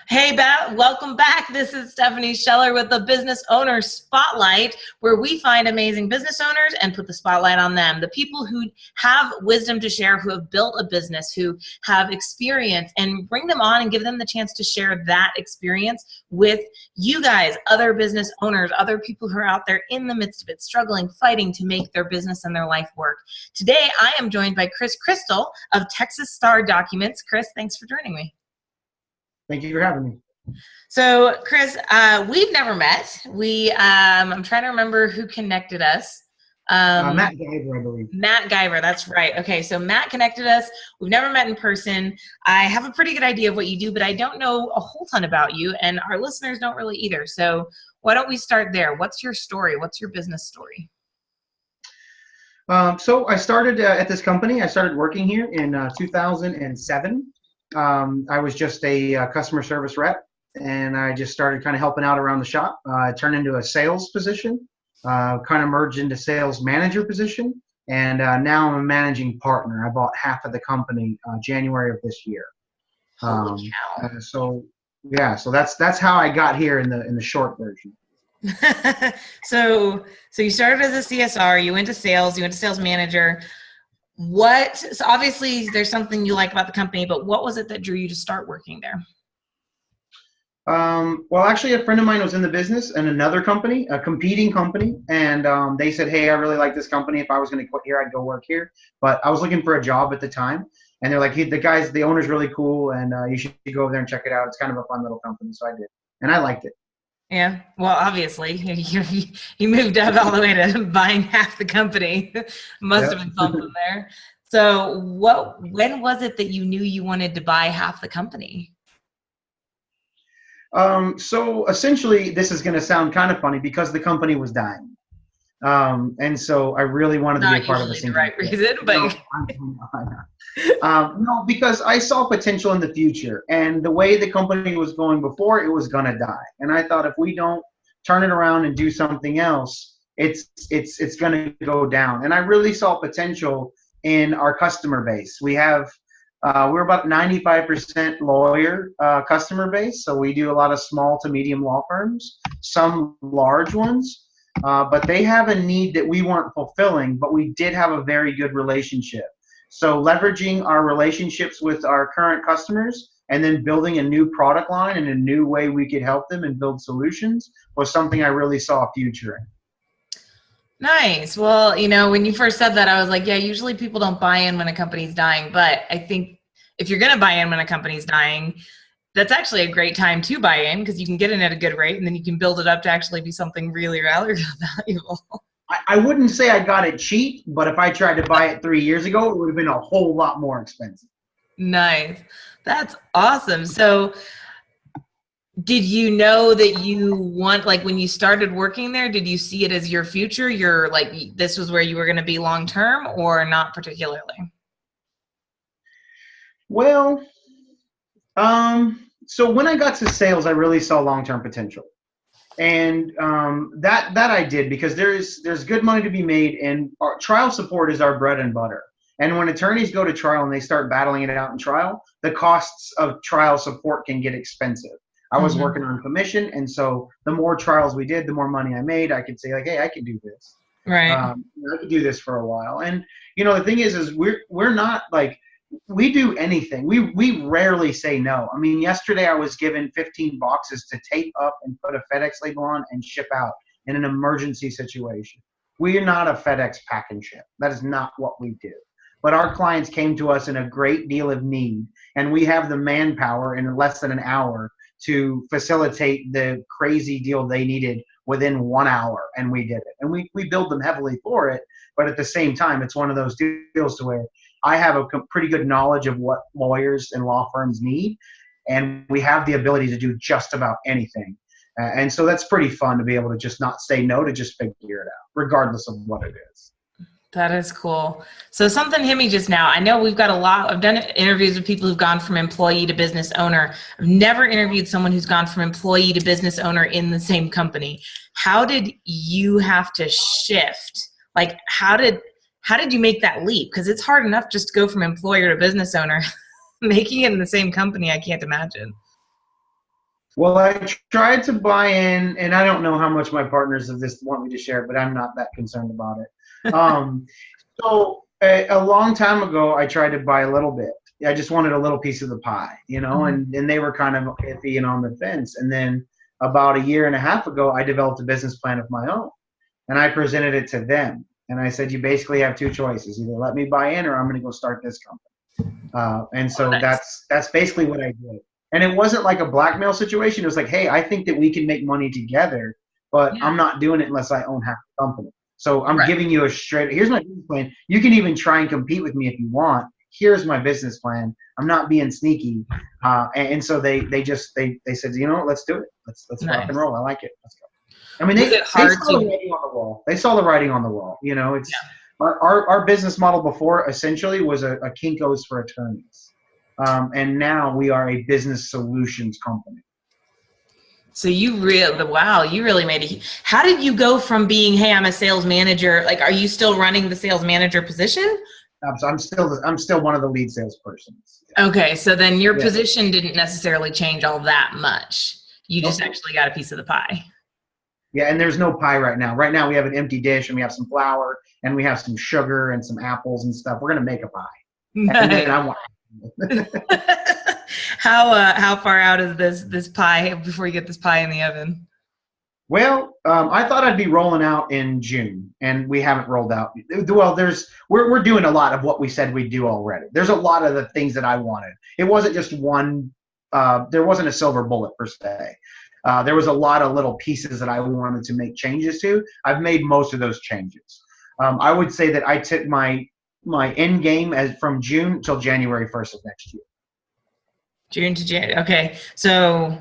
Hey, welcome back. This is Stephanie Scheller with the Business Owner Spotlight, where we find amazing business owners and put the spotlight on them. The people who have wisdom to share, who have built a business, who have experience, and bring them on and give them the chance to share that experience with you guys, other business owners, other people who are out there in the midst of it, struggling, fighting to make their business and their life work. Today, I am joined by Chris Christal of Texas Star Documents. Chris, thanks for joining me. Thank you for having me. So, Chris, we've never met. I'm trying to remember who connected us. Matt Guyver, I believe. Matt Guyver, that's right. Okay, so Matt connected us. We've never met in person. I have a pretty good idea of what you do, but I don't know a whole ton about you, and our listeners don't really either. So why don't we start there? What's your story? What's your business story? So I started at this company. I started working here in 2007. I was just a customer service rep, and I just started kind of helping out around the shop. I turned into a sales position, kind of merged into sales manager position, and now I'm a managing partner. I bought half of the company January of this year. Holy cow. So that's how I got here in the short version. So you started as a CSR, you went to sales manager. So obviously there's something you like about the company, but what was it that drew you to start working there? Well, actually, a friend of mine was in the business in another company, a competing company, and they said, hey, I really like this company. If I was going to quit here, I'd go work here. But I was looking for a job at the time, and they're like, hey, the owner's really cool, and you should go over there and check it out. It's kind of a fun little company, so I did, and I liked it. Yeah, well, obviously, you moved up all the way to buying half the company. Must have been something there. So when was it that you knew you wanted to buy half the company? So essentially, this is going to sound kind of funny because the company was dying. And so I really wanted to be a part of the the right reason, but no, because I saw potential in the future, and the way the company was going before, it was gonna die. And I thought if we don't turn it around and do something else, it's gonna go down. And I really saw potential in our customer base. We're about 95% lawyer customer base, so we do a lot of small to medium law firms, some large ones. But they have a need that we weren't fulfilling, but we did have a very good relationship. So leveraging our relationships with our current customers and then building a new product line and a new way we could help them and build solutions was something I really saw a future in. Nice. Well, when you first said that, I was like, yeah, usually people don't buy in when a company's dying. But I think if you're going to buy in when a company's dying, that's actually a great time to buy in because you can get in at a good rate and then you can build it up to actually be something really valuable. I wouldn't say I got it cheap, but if I tried to buy it 3 years ago, it would have been a whole lot more expensive. Nice. That's awesome. So did you know that when you started working there, did you see it as your future? This was where you were going to be long term or not particularly? Well, so when I got to sales, I really saw long-term potential. And that I did because there's good money to be made, and our trial support is our bread and butter. And when attorneys go to trial and they start battling it out in trial, the costs of trial support can get expensive. I was working on commission, and so the more trials we did, the more money I made. I could say like, hey, I can do this. Right. I could do this for a while. And the thing is we're not like, we do anything. We rarely say no. I mean, yesterday I was given 15 boxes to tape up and put a FedEx label on and ship out in an emergency situation. We are not a FedEx pack and ship. That is not what we do. But our clients came to us in a great deal of need, and we have the manpower in less than an hour to facilitate the crazy deal they needed within 1 hour, and we did it. And we billed them heavily for it, but at the same time, it's one of those deals to where I have a pretty good knowledge of what lawyers and law firms need, and we have the ability to do just about anything. And so that's pretty fun to be able to just not say no, to just figure it out, regardless of what it is. That is cool. So something hit me just now. I know I've done interviews with people who've gone from employee to business owner. I've never interviewed someone who's gone from employee to business owner in the same company. How did you have to shift? Like, how did you make that leap? Because it's hard enough just to go from employer to business owner. Making it in the same company, I can't imagine. Well, I tried to buy in, and I don't know how much my partners of this want me to share, but I'm not that concerned about it. So a long time ago, I tried to buy a little bit. I just wanted a little piece of the pie, Mhm. and they were kind of iffy and on the fence. And then about a year and a half ago, I developed a business plan of my own, and I presented it to them. And I said, you basically have two choices: either let me buy in, or I'm going to go start this company. And Oh, so nice. that's basically what I did. And it wasn't like a blackmail situation. It was like, hey, I think that we can make money together, but Yeah. I'm not doing it unless I own half the company. So I'm Right. giving you a straight. Here's my business plan. You can even try and compete with me if you want. Here's my business plan. I'm not being sneaky. And so they said, let's do it. Let's rock and Nice. roll. I like it. Let's go. I mean, Was it they hard saw the to? writing on the wall. They saw the writing on the wall. It's Yeah. our business model before essentially was a Kinko's for attorneys, and now we are a business solutions company. So wow, you really made it. How did you go from being, hey, I'm a sales manager? Like, are you still running the sales manager position? So I'm still one of the lead salespersons. Okay, so then your Yeah. position didn't necessarily change all that much. You just Nope. actually got a piece of the pie. Yeah, and there's no pie right now. Right now we have an empty dish and we have some flour and we have some sugar and some apples and stuff. We're gonna make a pie, and then Nice. I want. How far out is this pie before you get this pie in the oven? Well, I thought I'd be rolling out in June, and we haven't rolled out. Well, we're doing a lot of what we said we'd do already. There's a lot of the things that I wanted. It wasn't just one. There wasn't a silver bullet per se. There was a lot of little pieces that I wanted to make changes to. I've made most of those changes. I would say that I took my end game as from June till January 1st of next year. June to Jan. Okay, so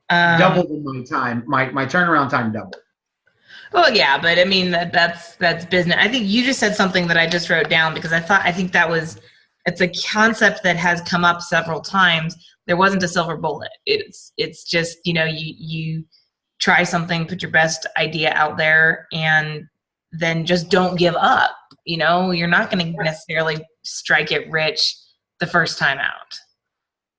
Doubled in my time. My turnaround time doubled. well, yeah, but I mean that's business. I think you just said something that I just wrote down because I think it's a concept that has come up several times. There wasn't a silver bullet. It's just you try something, put your best idea out there, and then just don't give up. You're not going to necessarily strike it rich the first time out.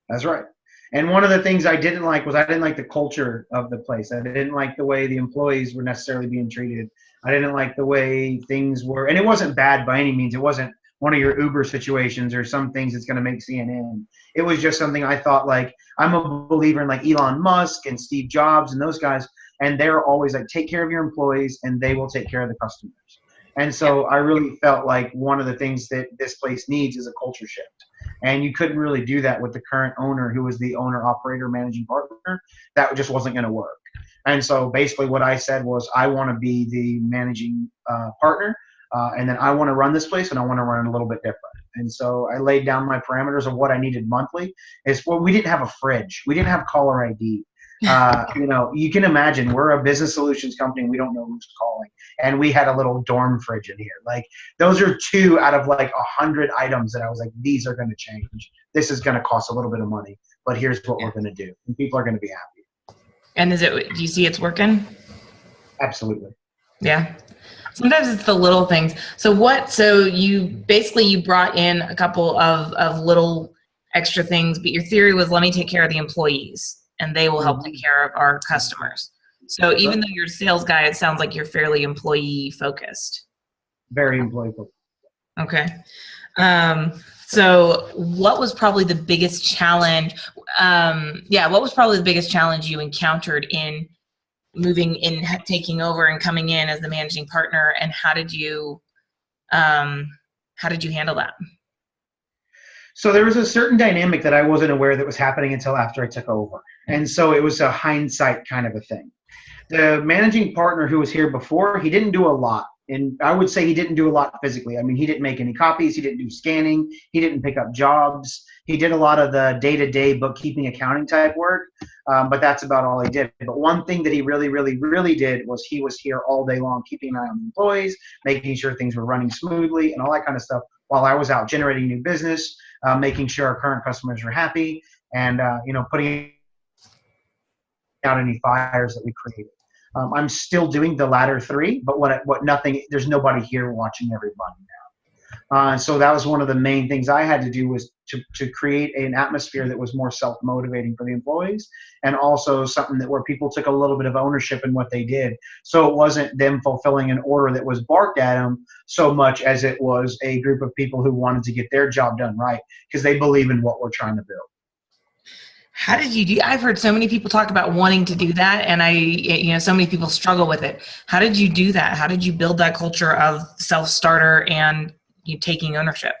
That's right. And one of the things I didn't like was I didn't like the culture of the place. I didn't like the way the employees were necessarily being treated. I didn't like the way things were. And it wasn't bad by any means. It wasn't one of your Uber situations or some things that's going to make CNN. It was just something I thought, like, I'm a believer in like Elon Musk and Steve Jobs and those guys. And they're always like, take care of your employees and they will take care of the customers. And Yeah. so I really felt like one of the things that this place needs is a culture shift. And you couldn't really do that with the current owner, who was the owner, operator, managing partner. That just wasn't going to work. And so basically what I said was, I want to be the managing partner, and then I want to run this place, and I want to run it a little bit different. And so I laid down my parameters of what I needed monthly. We didn't have a fridge. We didn't have caller ID. You can imagine we're a business solutions company and we don't know who's calling. And we had a little dorm fridge in here. Like, those are two out of like 100 items that I was like, these are going to change. This is going to cost a little bit of money, but here's what we're going to do. And people are going to be happy. And do you see it's working? Absolutely. Yeah. Sometimes it's the little things. So you brought in a couple of little extra things, but your theory was, let me take care of the employees and they will help take care of our customers. So even though you're a sales guy, it sounds like you're fairly employee focused. Very employee focused. Okay. So what was probably the biggest challenge? What was probably the biggest challenge you encountered in moving in, taking over and coming in as the managing partner, and how did you handle that? So there was a certain dynamic that I wasn't aware that was happening until after I took over. And so it was a hindsight kind of a thing. The managing partner who was here before, he didn't do a lot. And I would say he didn't do a lot physically. I mean, he didn't make any copies. He didn't do scanning. He didn't pick up jobs. He did a lot of the day-to-day bookkeeping, accounting type work, but that's about all he did. But one thing that he really, really, really did was he was here all day long, keeping an eye on the employees, making sure things were running smoothly and all that kind of stuff, while I was out generating new business, making sure our current customers were happy, and putting out any fires that we created. I'm still doing the latter three, but there's nobody here watching everybody So that was one of the main things I had to do, was to create an atmosphere that was more self-motivating for the employees, and also something that where people took a little bit of ownership in what they did. So it wasn't them fulfilling an order that was barked at them so much as it was a group of people who wanted to get their job done right because they believe in what we're trying to build. How did you do? I've heard so many people talk about wanting to do that, and so many people struggle with it. How did you do that? How did you build that culture of self-starter and you taking ownership?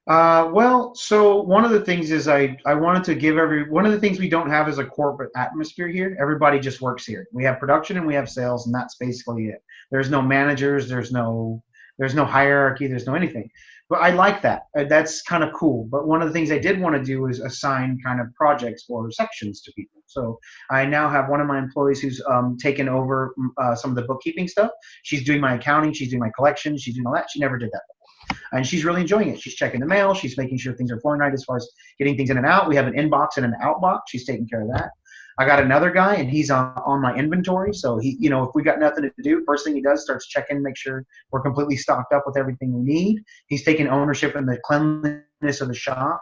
Well, so one of the things is I wanted to give one of the things we don't have is a corporate atmosphere here. Everybody just works here. We have production and we have sales, and that's basically it. There's no managers. There's no hierarchy. There's no anything. But I like that. That's kind of cool. But one of the things I did want to do is assign kind of projects or sections to people. So I now have one of my employees who's taken over some of the bookkeeping stuff. She's doing my accounting. She's doing my collections. She's doing all that. She never did that before. And she's really enjoying it. She's checking the mail. She's making sure things are flowing right as far as getting things in and out. We have an inbox and an outbox. She's taking care of that. I got another guy, and he's on my inventory. So he, if we got nothing to do, first thing he does starts checking, make sure we're completely stocked up with everything we need. He's taking ownership in the cleanliness of the shop.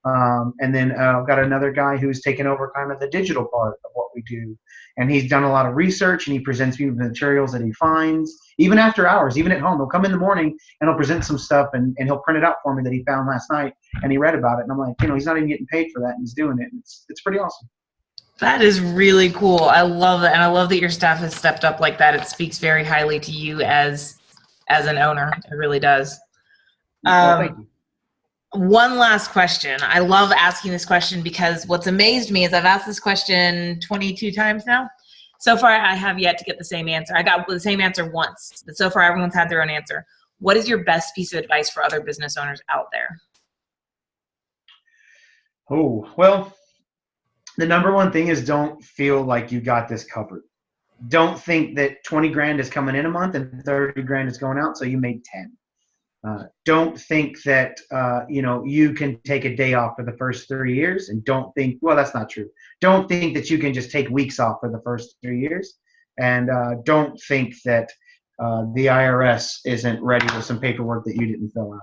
And then I've got another guy who's taken over kind of the digital part of what we do. And he's done a lot of research, and he presents me with materials that he finds, even after hours, even at home. He'll come in the morning and he'll present some stuff, and he'll print it out for me that he found last night, and he read about it. And I'm like, he's not even getting paid for that, and he's doing it. It's pretty awesome. That is really cool. I love that. And I love that your staff has stepped up like that. It speaks very highly to you as an owner. It really does. Thank you. One last question. I love asking this question because what's amazed me is I've asked this question 22 times now. So far, I have yet to get the same answer. I got the same answer once, but so far everyone's had their own answer. What is your best piece of advice for other business owners out there? Oh, well, the number one thing is don't feel like you got this covered. Don't think that 20 grand is coming in a month and 30 grand is going out, so you made 10. Don't think that, you can take a day off for the first 3 years, and don't think, well, that's not true. Don't think that you can just take weeks off for the first 3 years. And don't think that the IRS isn't ready with some paperwork that you didn't fill out.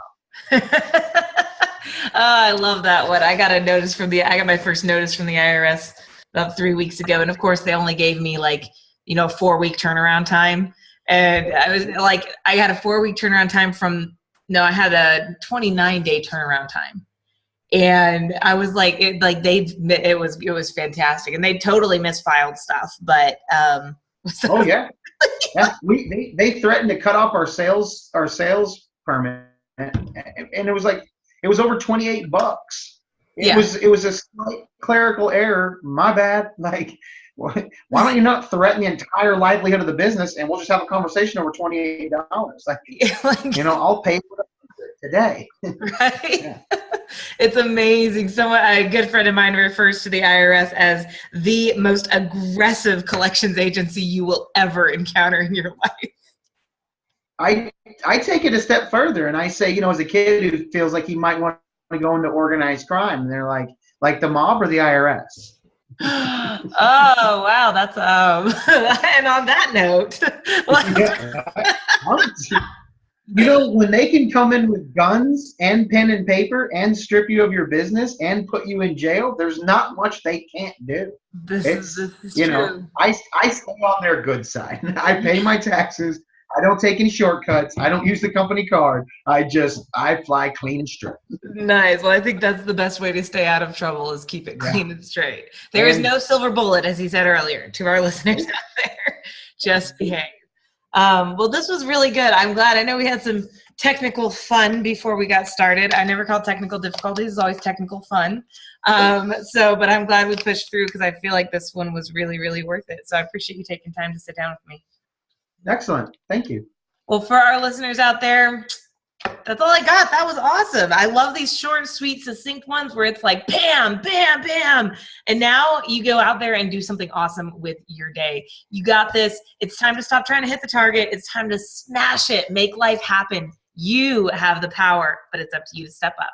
I love that one. I got my first notice from the IRS about 3 weeks ago. And of course they only gave me 4-week turnaround time. And I was like, I had a 4-week turnaround time I had a 29-day turnaround time. And I was like, it was fantastic. And they totally misfiled stuff, but, oh yeah. Yeah. They threatened to cut off our sales permit. And it was over $28. It was a slight clerical error. My bad. Why don't you not threaten the entire livelihood of the business, and we'll just have a conversation over $28? I'll pay for it today. Right. Yeah. It's amazing. A good friend of mine refers to the IRS as the most aggressive collections agency you will ever encounter in your life. I take it a step further, and I say, as a kid who feels like he might want to go into organized crime, and they're like the mob or the IRS. Oh wow, that's and on that note, when they can come in with guns and pen and paper and strip you of your business and put you in jail, there's not much they can't do. This is true. I stay on their good side. I pay my taxes. I don't take any shortcuts. I don't use the company card. I fly clean and straight. Nice. Well, I think that's the best way to stay out of trouble is keep it clean and straight. There is no silver bullet, as he said earlier, to our listeners out there. Just behave. Well, this was really good. I'm glad. I know we had some technical fun before we got started. I never call technical difficulties. It's always technical fun. But I'm glad we pushed through because I feel like this one was really, really worth it. So I appreciate you taking time to sit down with me. Excellent. Thank you. Well, for our listeners out there, that's all I got. That was awesome. I love these short, sweet, succinct ones where it's like bam, bam, bam. And now you go out there and do something awesome with your day. You got this. It's time to stop trying to hit the target. It's time to smash it. Make life happen. You have the power, but it's up to you to step up.